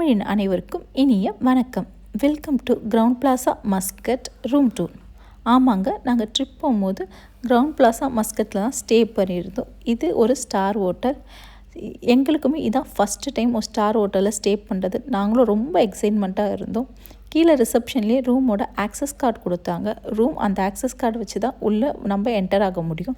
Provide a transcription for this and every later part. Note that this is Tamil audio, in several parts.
தமிழின் அனைவருக்கும் இனிய வணக்கம். Welcome to ground plaza Muscat room tour. ஆமாங்க, நாங்கள் ட்ரிப் போகும்போது கிரவுண்ட் பிளாசா மஸ்கட்டில் தான் ஸ்டே பண்ணியிருந்தோம். இது ஒரு ஸ்டார் ஹோட்டல். எங்களுக்குமே இதான் ஃபஸ்ட்டு டைம் ஒரு ஸ்டார் ஹோட்டலில் ஸ்டே பண்ணுறது. நாங்களும் ரொம்ப எக்ஸைட்மெண்ட்டாக இருந்தோம். கீழே ரிசப்ஷன்லேயே ரூமோட ஆக்சஸ் கார்டு கொடுத்தாங்க. அந்த ஆக்சஸ் கார்டு வச்சு தான் உள்ளே நம்ம என்டர் ஆக முடியும்.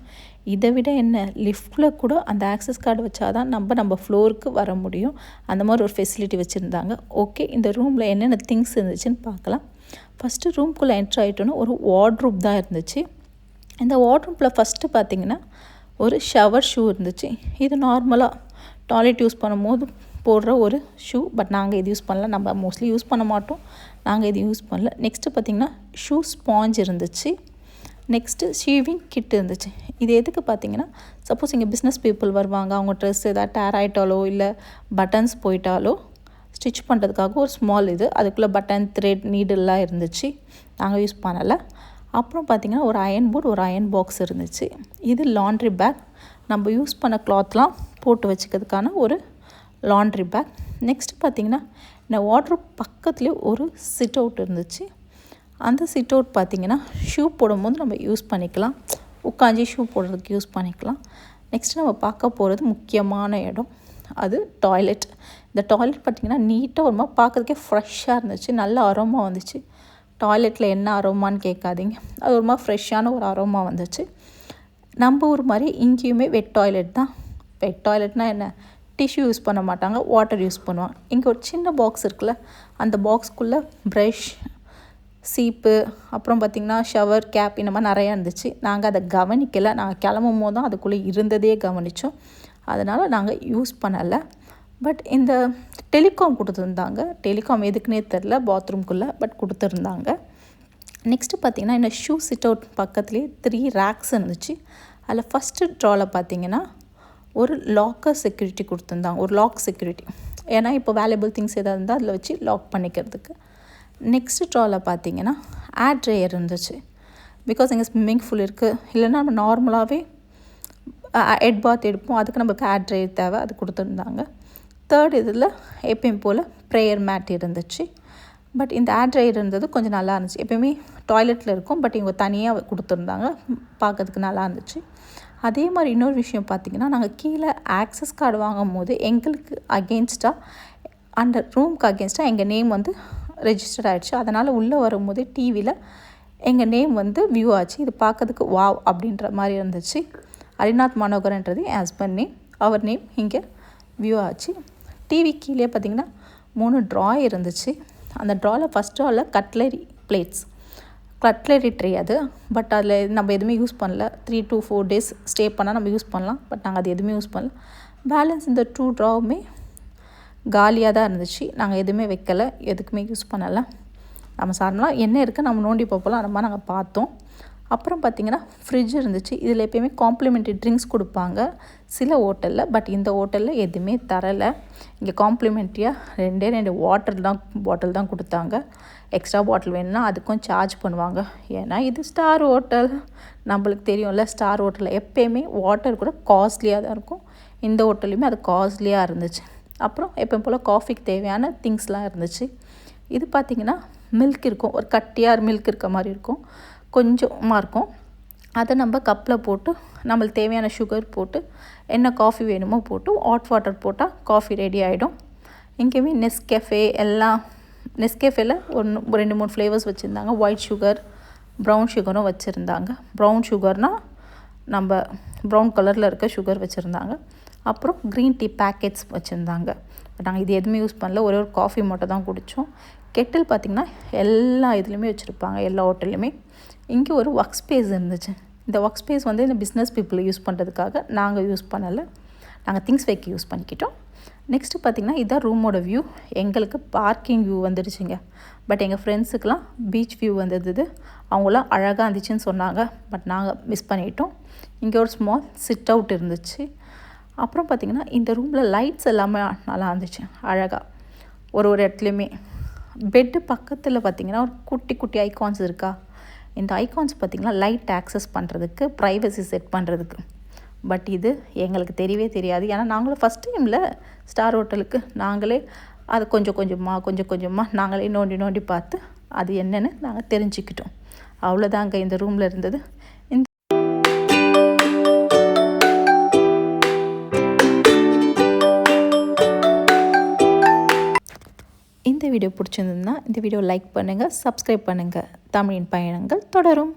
இதை விட என்ன, லிஃப்ட்டில் கூட அந்த ஆக்சஸ் கார்டு வச்சா தான் நம்ம ஃப்ளோருக்கு வர முடியும். அந்த மாதிரி ஒரு ஃபெசிலிட்டி வச்சுருந்தாங்க. ஓகே, இந்த ரூமில் என்னென்ன திங்ஸ் இருந்துச்சுன்னு பார்க்கலாம். ஃபஸ்ட்டு ரூம்குள்ளே என்ட்ரு ஆகிட்டோன்னா ஒரு வார்ட்ரூப் தான் இருந்துச்சு. இந்த வார்ட்ரூப்பில் ஃபஸ்ட்டு பார்த்திங்கன்னா ஒரு ஷவர் ஷூ இருந்துச்சு. இது நார்மலாக டாய்லெட் யூஸ் பண்ணும்போது போடுற ஒரு ஷூ. பட் நாங்கள் இது யூஸ் பண்ணல. நம்ம மோஸ்ட்லி யூஸ் பண்ண மாட்டோம். நாங்கள் இது யூஸ் பண்ணல. நெக்ஸ்ட்டு பார்த்திங்கன்னா ஷூ ஸ்பாஞ்ச் இருந்துச்சு. நெக்ஸ்ட்டு ஷீவிங் கிட் இருந்துச்சு. இது எதுக்கு பார்த்திங்கன்னா, சப்போஸ் இங்கே பிஸ்னஸ் பீப்புள் வருவாங்க, அவங்க ட்ரெஸ் எதாவது டேர் ஆகிட்டாலோ இல்லை பட்டன்ஸ் போயிட்டாலோ ஸ்டிச் பண்ணுறதுக்காக ஒரு ஸ்மால் இது. அதுக்குள்ளே பட்டன், த்ரெட், நீடெல்லாம் இருந்துச்சு. நாங்கள் யூஸ் பண்ணலை. அப்புறம் பார்த்திங்கன்னா ஒரு அயன் போர்டு, ஒரு அயன் பாக்ஸ் இருந்துச்சு. இது லாண்ட்ரி பேக். நம்ம யூஸ் பண்ண கிளாத்லாம் போட்டு வச்சுக்கிறதுக்கான ஒரு லாண்ட்ரி பேக். நெக்ஸ்ட்டு பார்த்திங்கன்னா இந்த வாட்ரூப் பக்கத்துலேயே ஒரு சிட் அவுட் இருந்துச்சு. அந்த சிட் அவுட் பார்த்திங்கன்னா ஷூ போடும்போது நம்ம யூஸ் பண்ணிக்கலாம். உட்காந்து ஷூ போடுறதுக்கு யூஸ் பண்ணிக்கலாம். நெக்ஸ்ட்டு நம்ம பார்க்க போகிறது முக்கியமான இடம், அது டாய்லெட். இந்த டாய்லெட் பார்த்திங்கன்னா நீட்டாக ஒரு மாதிரி பார்க்குறதுக்கே ஃப்ரெஷ்ஷாக இருந்துச்சு. நல்ல அரோமா வந்துச்சு. டாய்லெட்டில் என்ன அரோமான்னு கேட்காதீங்க, அது ஒரு மாதிரி ஃப்ரெஷ்ஷான ஒரு அரோமா வந்துச்சு. நம்ம ஊர் மாதிரி இங்கேயுமே வெட் டாய்லெட் தான். வெட் டாய்லெட்னால் என்ன, டிஷ்யூ யூஸ் பண்ண மாட்டாங்க, வாட்டர் யூஸ் பண்ணுவாங்க. இங்கே ஒரு சின்ன பாக்ஸ் இருக்குல்ல, அந்த பாக்ஸ்க்குள்ளே ப்ரஷ், சீப்பு, அப்புறம் பார்த்திங்கன்னா ஷவர் கேப், இந்த மாதிரி நிறையா இருந்துச்சு. நாங்கள் அதை கவனிக்கலை. நாங்கள் கிளம்பும் போது தான் அதுக்குள்ளே இருந்ததே கவனித்தோம். அதனால் நாங்கள் யூஸ் பண்ணலை. பட் இந்த டெலிகாம் கொடுத்துருந்தாங்க. டெலிகாம் எதுக்குன்னே தெரில பாத்ரூம்குள்ளே, பட் கொடுத்துருந்தாங்க. நெக்ஸ்ட்டு பார்த்திங்கன்னா இந்த ஷூ சிட் அவுட் பக்கத்துலேயே 3 ரேக்ஸ் இருந்துச்சு. அதில் ஃபஸ்ட்டு ட்ராவில் பார்த்திங்கன்னா ஒரு லாக்கர் செக்யூரிட்டி கொடுத்துருந்தாங்க, ஒரு லாக் செக்யூரிட்டி. ஏன்னா இப்போ வேல்யூபிள் திங்ஸ் எதாவது இருந்தால் அதில் வச்சு லாக் பண்ணிக்கிறதுக்கு. நெக்ஸ்ட்டு ட்ராவில் பார்த்திங்கன்னா ஏர் ட்ரையர் இருந்துச்சு. பிகாஸ் எங்கள் ஸ்விம்மிங் பூல் இருக்குது. இல்லைன்னா நம்ம நார்மலாகவே ஹெட் பாத் எடுப்போம், அதுக்கு நம்மளுக்கு ஏர் ட்ரையர் தேவை, அது கொடுத்துருந்தாங்க. தேர்ட் இதில் எப்பயும் போல் ப்ரேயர் மேட் இருந்துச்சு. பட் இந்த ஏர் ட்ரையர் இருந்தது கொஞ்சம் நல்லா இருந்துச்சு. எப்போயுமே டாய்லெட்டில் இருக்கும், பட் இவங்க தனியாக கொடுத்துருந்தாங்க, பார்க்கறதுக்கு நல்லா இருந்துச்சு. அதே மாதிரி இன்னொரு விஷயம் பார்த்திங்கன்னா, நாங்கள் கீழே ஆக்சஸ் கார்டு வாங்கும் போது எங்களுக்கு அகெயின்ஸ்டாக, அந்த ரூமுக்கு அகெயின்ஸ்டாக எங்கள் நேம் வந்து ரெஜிஸ்டர் ஆகிடுச்சு. அதனால் உள்ளே வரும்போது டிவியில் எங்கள் நேம் வந்து வியூ ஆச்சு. இது பார்க்கறதுக்கு வாவ் அப்படின்ற மாதிரி இருந்துச்சு. ஹரிநாத் மனோகரன்றது என் ஹஸ்பண்ட் நேம், அவர் நேம் இங்கே வியூ ஆச்சு. டிவி கீழே பார்த்திங்கன்னா 3 ட்ரா இருந்துச்சு. அந்த ட்ராவில் ஃபஸ்ட் ட்ராவில் கட்லரி பிளேட்ஸ், கட்லரி ட்ரே அது. பட் அதில் நம்ம எதுவுமே யூஸ் பண்ணல. 3 to 4 days ஸ்டே பண்ணால் நம்ம யூஸ் பண்ணலாம். பட் நாங்கள் அது எதுவுமே யூஸ் பண்ணல. பேலன்ஸ் இந்த 2 ட்ராவுமே காலியாக தான் இருந்துச்சு. நாங்கள் எதுவுமே வைக்கலை, எதுக்குமே யூஸ் பண்ணலை. நம்ம சார்ந்தலாம் என்ன இருக்குது நம்ம நோண்டி பார்ப்போம், அந்த மாதிரி நாங்கள் பார்த்தோம். அப்புறம் பார்த்திங்கன்னா ஃப்ரிட்ஜ் இருந்துச்சு. இதில் எப்போயுமே காம்ப்ளிமெண்ட்ரி ட்ரிங்க்ஸ் கொடுப்பாங்க சில ஹோட்டலில். பட் இந்த ஹோட்டலில் எதுவுமே தரலை. இங்கே காம்ப்ளிமெண்ட்ரியாக 2 பாட்டில் தான் கொடுத்தாங்க. எக்ஸ்ட்ரா பாட்டில் வேணும்னா அதுக்கும் சார்ஜ் பண்ணுவாங்க. ஏன்னா இது ஸ்டார் ஹோட்டல், நம்மளுக்கு தெரியும்ல, ஸ்டார் ஹோட்டலில் எப்போயுமே வாட்டர் கூட காஸ்ட்லியாக தான் இருக்கும். இந்த ஹோட்டல்லையுமே அது காஸ்ட்லியாக இருந்துச்சு. அப்புறம் எப்போ போல் காஃபிக்கு தேவையான திங்ஸ்லாம் இருந்துச்சு. இது பார்த்திங்கன்னா மில்க் இருக்கும், ஒரு கட்டியார் மில்க் இருக்க மாதிரி இருக்கும், கொஞ்சமாக இருக்கும். அதை நம்ம கப்பில் போட்டு நம்மளுக்கு தேவையான சுகர் போட்டு என்ன காஃபி வேணுமோ போட்டு ஹாட் வாட்டர் போட்டால் காஃபி ரெடி ஆகிடும். இங்கேயுமே நெஸ்கேஃபே எல்லாம், நெஸ்கேஃபேல 2-3 ஃப்ளேவர்ஸ் வச்சுருந்தாங்க. ஒயிட் சுகர், ப்ரௌன் சுகரும் வச்சுருந்தாங்க. ப்ரௌன் சுகர்னால் நம்ம ப்ரௌன் கலரில் இருக்க சுகர் வச்சுருந்தாங்க. அப்புறம் க்ரீன் டீ பேக்கெட்ஸ் வச்சுருந்தாங்க. பட் நாங்கள் இது எதுவுமே யூஸ் பண்ணல, ஒரே ஒரு காஃபி மட்டும் தான் குடித்தோம். கெட்டில் பார்த்திங்கன்னா எல்லா இதுலேயுமே வச்சுருப்பாங்க, எல்லா ஹோட்டல்லையுமே. இங்கே ஒரு ஒர்க் ஸ்பேஸ் இருந்துச்சு. இந்த ஒர்க் ஸ்பேஸ் வந்து இந்த பிஸ்னஸ் பீப்புள் யூஸ் பண்ணுறதுக்காக நாங்கள் யூஸ் பண்ணலை, நாங்கள் திங்ஸ் வைக்க யூஸ் பண்ணிக்கிட்டோம். நெக்ஸ்ட்டு பார்த்திங்கன்னா இதுதான் ரூமோட வியூ. எங்களுக்கு பார்க்கிங் வியூ வந்துடுச்சுங்க. பட் எங்கள் ஃப்ரெண்ட்ஸுக்கெலாம் பீச் வியூ வந்தது. அவங்களாம் அழகாக இருந்துச்சுன்னு சொன்னாங்க. பட் நாங்கள் மிஸ் பண்ணிட்டோம். இங்கே ஒரு ஸ்மால் சிட் அவுட் இருந்துச்சு. அப்புறம் பார்த்திங்கன்னா இந்த ரூமில் லைட்ஸ் எல்லாமே நல்லா இருந்துச்சு, அழகாக ஒரு இடத்துலையுமே. பெட்டு பக்கத்தில் பார்த்திங்கன்னா ஒரு குட்டி ஐகான்ஸ் இருக்கா. இந்த ஐகான்ஸ் பார்த்திங்கன்னா லைட் ஆக்சஸ் பண்ணுறதுக்கு, ப்ரைவசி செட் பண்ணுறதுக்கு. பட் இது எங்களுக்கு தெரியவே தெரியாது. ஏன்னா நாங்களும் ஃபஸ்ட் டைமில் ஸ்டார் ஹோட்டலுக்கு நாங்களே அது கொஞ்சம் கொஞ்சமாக நாங்களே நோண்டி பார்த்து அது என்னென்னு நாங்கள் தெரிஞ்சுக்கிட்டோம். அவ்வளோதாங்க இந்த ரூமில் இருந்தது. இந்த வீடியோ பிடிச்சிருந்ததுன்னா இந்த வீடியோ லைக் பண்ணுங்கள், சப்ஸ்கிரைப் பண்ணுங்கள். தமிழின் பயணங்கள் தொடரும்.